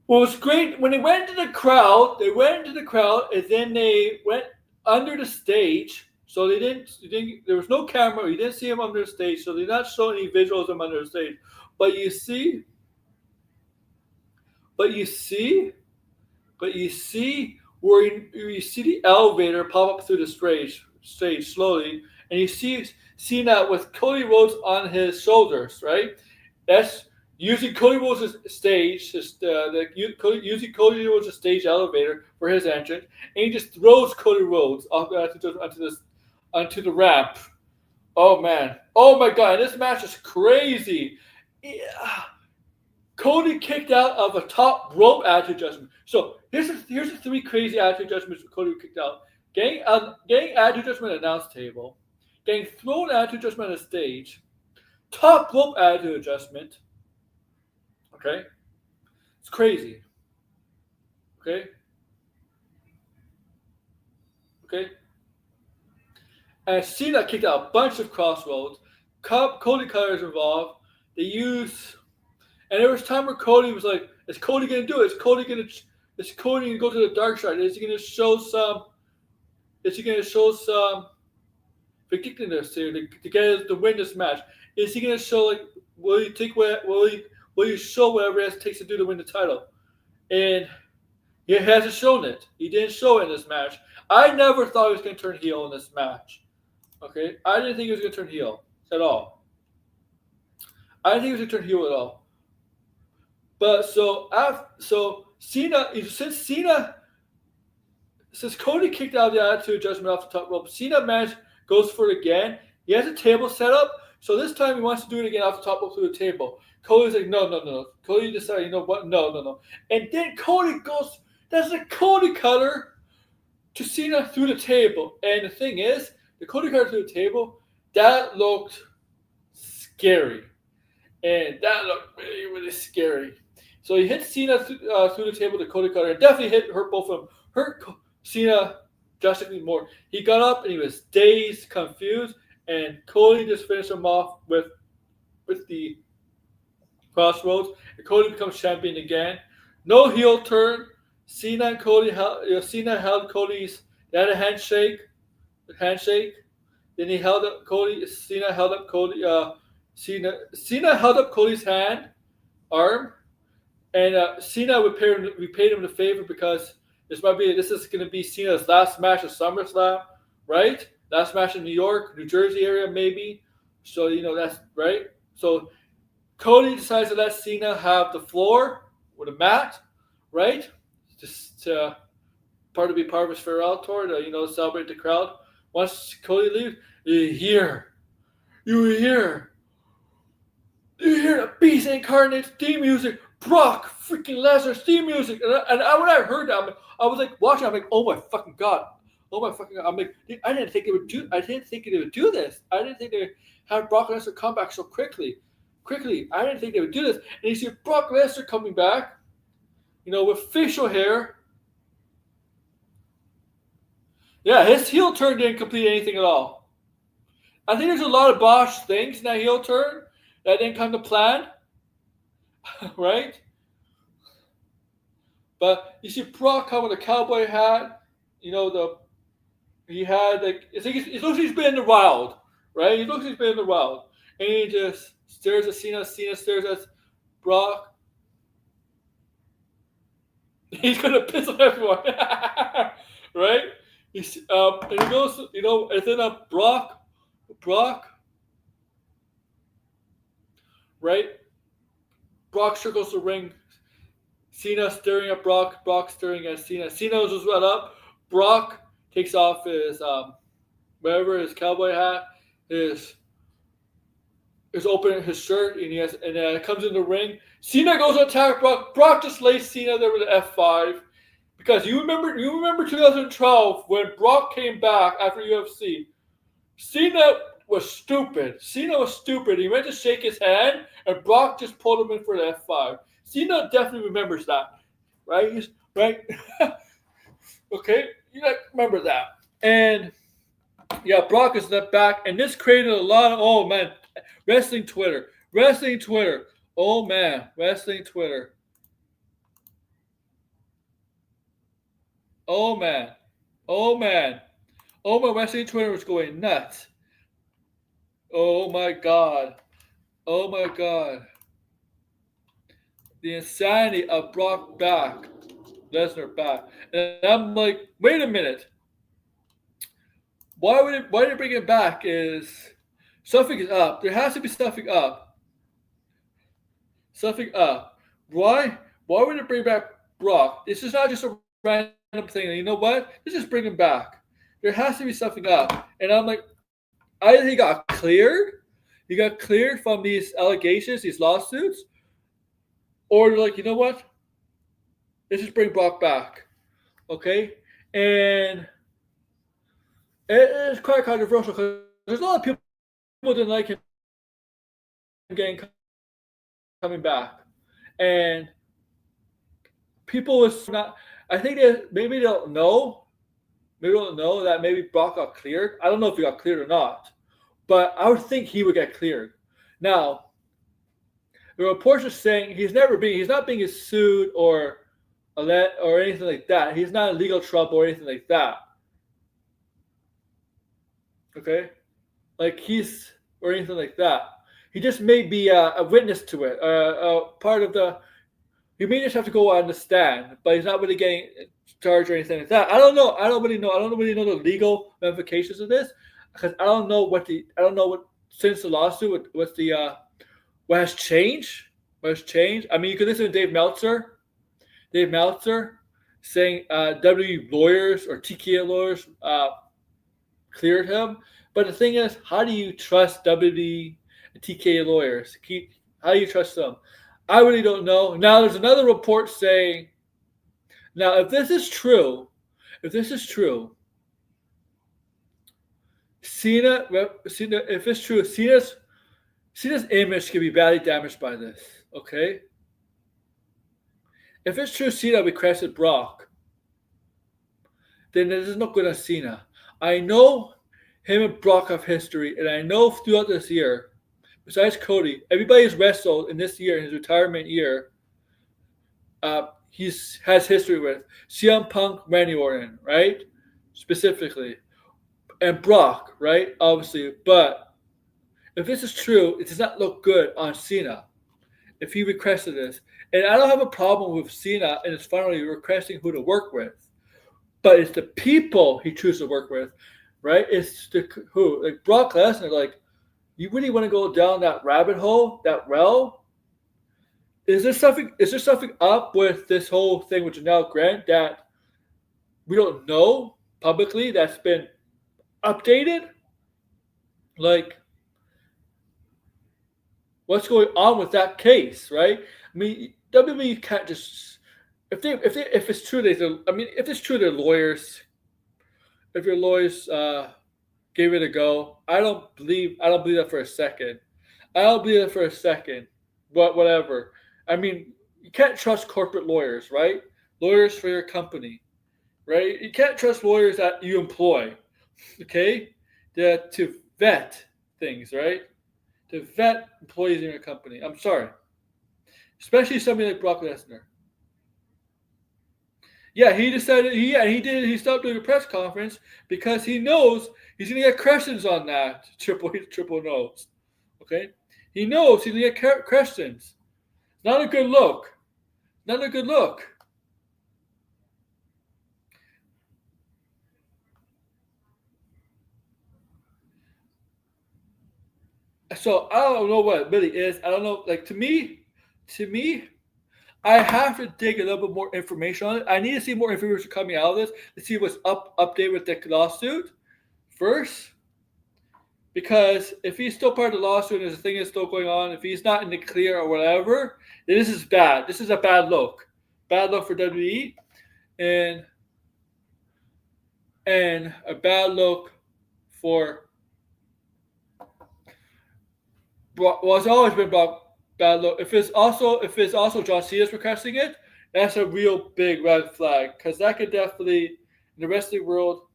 [SPEAKER 2] what was great when they went into the crowd, and then they went under the stage. So they didn't. There was no camera. You didn't see him under the stage. So they did not show any visuals of him under the stage. But you see where you see the elevator pop up through the stage slowly, and you see Cena with Cody Rhodes on his shoulders, right? That's using Cody Rhodes' stage, using Cody Rhodes' stage elevator for his entrance, and he just throws Cody Rhodes onto the ramp. Oh man! Oh my God! This match is crazy. Yeah. Cody kicked out of a top rope attitude adjustment. So here's the 3 crazy attitude adjustments Cody kicked out. Getting attitude adjustment at the announce table, getting thrown attitude adjustment on the stage, top rope attitude adjustment. Okay, it's crazy. Okay. And Cena kicked out a bunch of crossroads. Cody Cutters involved. They used, and there was time where Cody was like, "Is Cody gonna do it? Is Cody gonna go to the dark side? Is he gonna show some ridiculousness here to win this match? Is he gonna show like will you show whatever it takes to do to win the title?" And he hasn't shown it. He didn't show it in this match. I never thought he was gonna turn heel in this match. Okay, I didn't think he was going to turn heel at all. But since Cody kicked out the attitude adjustment off the top rope, Cena goes for it again. He has a table set up, so this time he wants to do it again off the top rope through the table. Cody's like, no. Cody decided, you know what? No. And then Cody goes, that's a Cody cutter to Cena through the table. And the thing is, the Cody cutter through the table, that looked scary. And that looked really, really scary. So he hit Cena through the table, the Cody cutter, and definitely hurt both of them. Hurt Cena drastically more. He got up and he was dazed, confused, and Cody just finished him off with the crossroads. And Cody becomes champion again. No heel turn. Cena held Cody's. They had a handshake. Then he held up Cody. Cena held up Cody. Cena held up Cody's arm, and Cena repaid him the favor because this is going to be Cena's last match at SummerSlam, right? Last match in New York, New Jersey area maybe. So that's right. So Cody decides to let Cena have the floor with a mat, right? Just to be part of his farewell tour to celebrate the crowd Once Cody leaves, you hear the Beast Incarnate's theme music, Brock freaking Lesnar's theme music, and when I heard that, I was like watching. I'm like, oh my fucking god, I'm like, I didn't think they would do. I didn't think they would do this. I didn't think they would have Brock Lesnar come back so quickly. I didn't think they would do this. And you see Brock Lesnar coming back, with facial hair. Yeah, his heel turn didn't complete anything at all. I think there's a lot of botched things in that heel turn that didn't come to plan, right? But you see Brock come with a cowboy hat. He had it looks like he's been in the wild, right? He looks like he's been in the wild, and he just stares at Cena. Cena stares at Brock. He's gonna piss on everyone, right? And he goes, and then Brock, right? Brock circles the ring. Cena staring at Brock. Brock staring at Cena. Cena just went up. Brock takes off his his cowboy hat, his open his shirt, and comes in the ring. Cena goes to attack Brock. Brock just lays Cena there with an F5. Because you remember 2012 when Brock came back after UFC. Cena was stupid. He went to shake his hand, and Brock just pulled him in for the F5. Cena definitely remembers that, right? Right? Okay, you remember that. And yeah, Brock is left back, and this created a lot of wrestling Twitter. Oh man, wrestling Twitter. Oh man, wrestling Twitter was going nuts. Oh my god. The insanity of Brock back, Lesnar back. And I'm like, wait a minute. Why did they bring it back? Is something is up. There has to be something up. Why would it bring back Brock? This is not just a random thing. And you know what? Let's just bring him back. There has to be something up. And I'm like, either he got cleared. He got cleared from these allegations, these lawsuits. Or they're like, you know what? Let's just bring Brock back. Okay? And it's quite controversial because there's a lot of people who didn't like him coming back. And people was not, I think maybe they don't know. Maybe they don't know that maybe Brock got cleared. I don't know if he got cleared or not. But I would think he would get cleared. Now, the reports are saying he's not being sued or anything like that. He's not in legal trouble or anything like that. Okay? Or anything like that. He just may be a witness to it. Part of he may just have to go on the stand, but he's not really getting charged or anything like that. I don't know. I don't really know the legal ramifications of this because I don't know what since the lawsuit, what has changed? I mean, you could listen to Dave Meltzer saying WWE lawyers or TKO lawyers cleared him. But the thing is, how do you trust WWE and TKO lawyers? How do you trust them? I really don't know. Now, there's another report saying, now, if this is true, Cena, if it's true, Cena's image can be badly damaged by this, okay? If it's true Cena requested Brock, then there's no good on Cena. I know him and Brock have history, and I know throughout this year, besides Cody, everybody's wrestled in this year, in his retirement year, he has history with CM Punk, Randy Orton, right? Specifically. And Brock, right? Obviously. But if this is true, it does not look good on Cena if he requested this. And I don't have a problem with Cena and his finally requesting who to work with. But it's the people he chooses to work with, right? It's who? Like Brock Lesnar, like, you really want to go down that rabbit hole, that well? Is there something up with this whole thing with Janelle Grant that we don't know publicly? That's been, updated, like what's going on with that case, right? I mean, WWE can't just if it's true if it's true their lawyers, if your lawyers gave it a go, I don't believe that for a second. I don't believe that for a second. But whatever. I mean, you can't trust corporate lawyers, right? Lawyers for your company, right? You can't trust lawyers that you employ, okay? To vet things, right? To vet employees in your company. I'm sorry. Especially somebody like Brock Lesnar. Yeah, he decided he stopped doing a press conference because he knows he's gonna get questions on that. Triple knows. Okay? He knows he's gonna get questions. Not a good look. Not a good look. So I don't know what it really is. I don't know. Like to me, I have to dig a little bit more information on it. I need to see more information coming out of this to see what's update with the lawsuit first. Because if he's still part of the lawsuit and the thing is still going on, if he's not in the clear or whatever, then this is bad. This is a bad look. Bad look for WWE and a bad look for well, it's always been about bad look. If it's also John Cena's requesting it, that's a real big red flag because that could definitely in the wrestling world,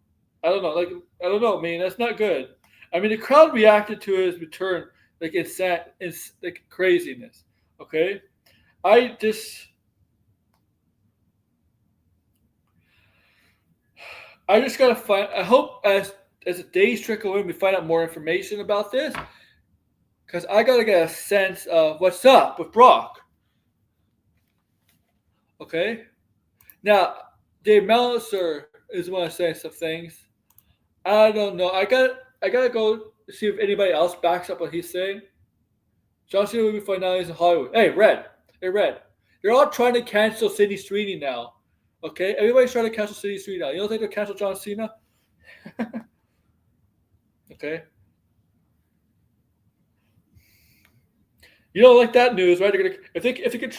[SPEAKER 2] I don't know, I don't know, man, that's not good. I mean, the crowd reacted to his return like it's like craziness. Okay, I just gotta find. I hope as the days trickle in, we find out more information about this because I gotta get a sense of what's up with Brock. Okay, now Dave Meltzer is one to say some things. I don't know. I gotta go see if anybody else backs up what he's saying. John Cena will be fighting now. He's in Hollywood. Hey, Red. Hey, Red. They're all trying to cancel Sidney Sweeney now. Okay, everybody's trying to cancel Sidney Sweeney now. You don't think they'll cancel John Cena? Okay. You don't like that news, right? They're gonna if they could.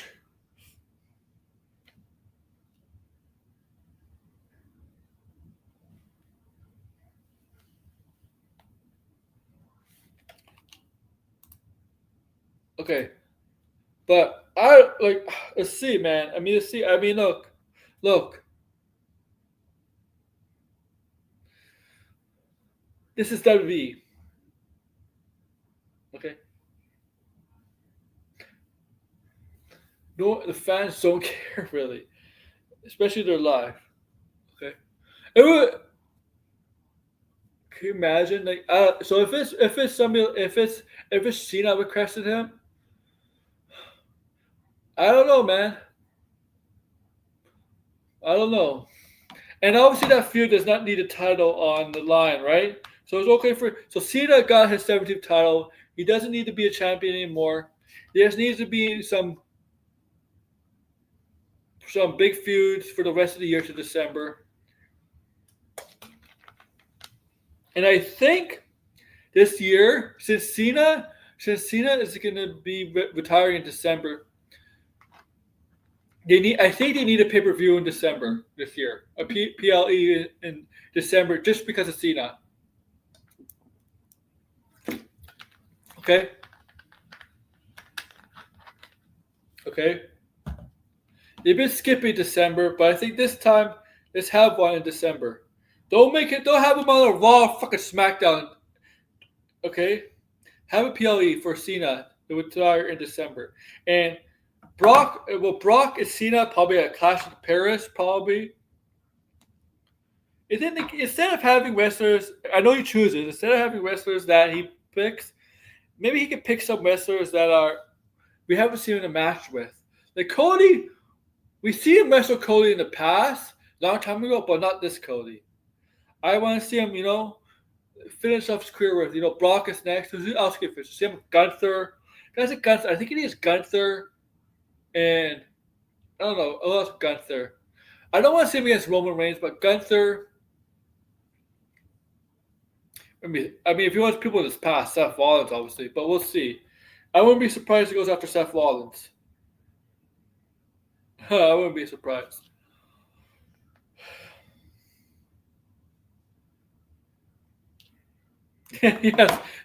[SPEAKER 2] Okay, but let's see, man. I mean, let's see. I mean, look. This is WWE. Okay. No, the fans don't care really, especially they're live. Okay. It would, can you imagine? Like, so if it's Cena requested him, I don't know, man. I don't know. And obviously, that feud does not need a title on the line, right? So it's okay so Cena got his 17th title. He doesn't need to be a champion anymore. There just needs to be some big feuds for the rest of the year to December. And I think this year, since Cena is going to be retiring in December, I think they need a pay-per-view in December this year, a PLE in December, just because of Cena. Okay. They've been skipping December, but I think this time let's have one in December. Don't have them on a Raw fucking SmackDown. Okay? Have a PLE for Cena to retire in December. And Brock and Cena probably at Clash of Paris, probably. Instead of having wrestlers, I know he chooses, instead of having wrestlers that he picks, maybe he could pick some wrestlers that we haven't seen in a match with. Like Cody, we see him wrestle Cody in the past, long time ago, but not this Cody. I want to see him, finish off his career with, Brock is next. Who else can finish? See him Gunther. Guys like Gunther. I think he needs Gunther and I don't know. Who else Gunther? I don't want to see him against Roman Reigns, but Gunther. I mean, if he wants people in his past, Seth Rollins, obviously, but we'll see. I wouldn't be surprised if he goes after Seth Rollins. I wouldn't be surprised.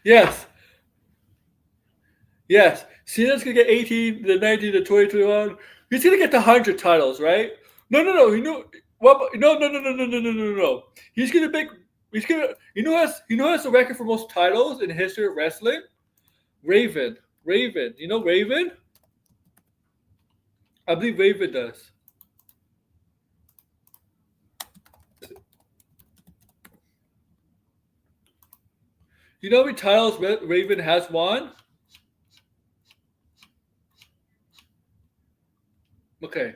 [SPEAKER 2] Yes. Cena's gonna get 18, the 19, the 2021. He's gonna get the 100 titles, right? No. What? No. He's gonna make. He's gonna. You know who has the record for most titles in the history of wrestling? Raven. You know Raven? I believe Raven does. You know how many titles Raven has won? Okay.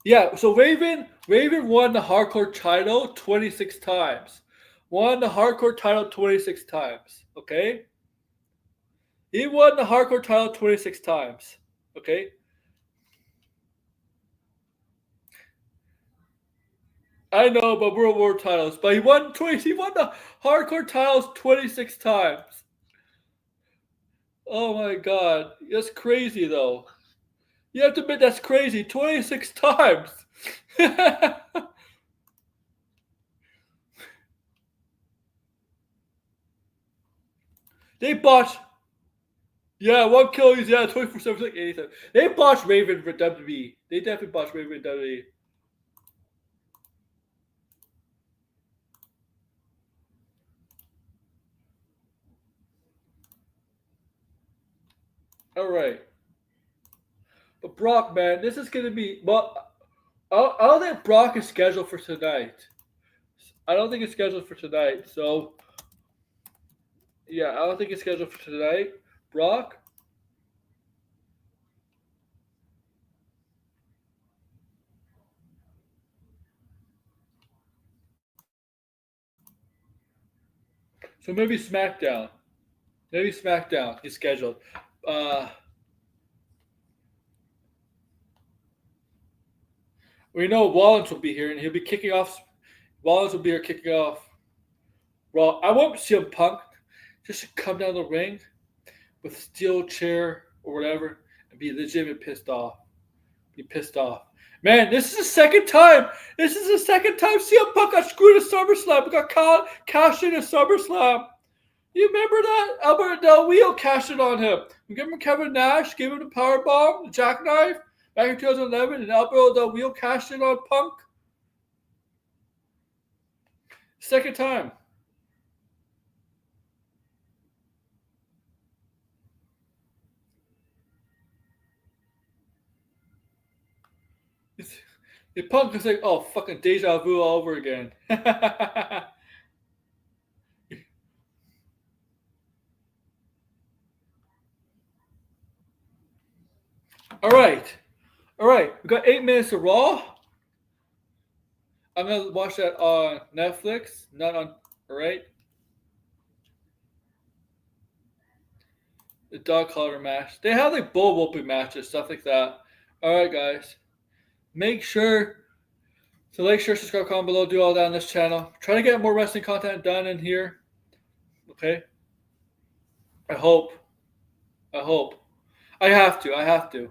[SPEAKER 2] Yeah, so Raven won the hardcore title 26 times. Won the hardcore title 26 times. Okay? He won the hardcore title 26 times. Okay? I know, but World War titles. But he won the hardcore titles 26 times. Oh my god. That's crazy though. You have to admit that's crazy. 26 times. They botched. Yeah, one kill. He's 24/7, like 87. They botched Raven for WWE. They definitely botched Raven for WWE. All right. But Brock, man, this is gonna be. Well, I don't think Brock is scheduled for tonight. I don't think it's scheduled for tonight. So, yeah, I don't think it's scheduled for tonight. Brock. So maybe SmackDown. Maybe SmackDown is scheduled. We know Rollins will be here, and he'll be kicking off. Rollins will be here kicking off Raw. I want CM Punk just to come down the ring with a steel chair or whatever and be legitimately pissed off. Be pissed off. Man, this is the second time. This is the second time CM Punk got screwed at SummerSlam. We got cashed in at SummerSlam. You remember that? Alberto Del Rio cashed it on him. We gave him Kevin Nash, gave him the powerbomb, the jackknife back in 2011, and Alberto Del Rio cashed it on Punk. Second time. The Punk is like, oh, fucking deja vu all over again. All right. We got 8 minutes of Raw. I'm gonna watch that on Netflix, not on. All right. The dog collar match. They have like bull whooping matches, stuff like that. All right, guys. Make sure to like, share, subscribe, comment below. Do all that on this channel. Try to get more wrestling content done in here. Okay. I hope. I have to.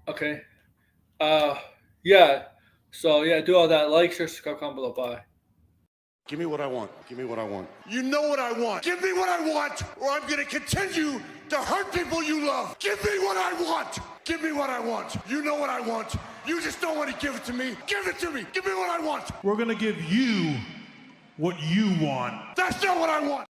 [SPEAKER 2] Okay. Yeah. So yeah, do all that. Like, share, subscribe, comment below. Bye.
[SPEAKER 3] Give me what I want. Give me what I want. You know what I want. Give me what I want, or I'm going to continue to hurt people you love. Give me what I want. Give me what I want. You know what I want. You just don't want to give it to me. Give it to me. Give me what I want.
[SPEAKER 4] We're going to give you what you want.
[SPEAKER 3] That's not what I want.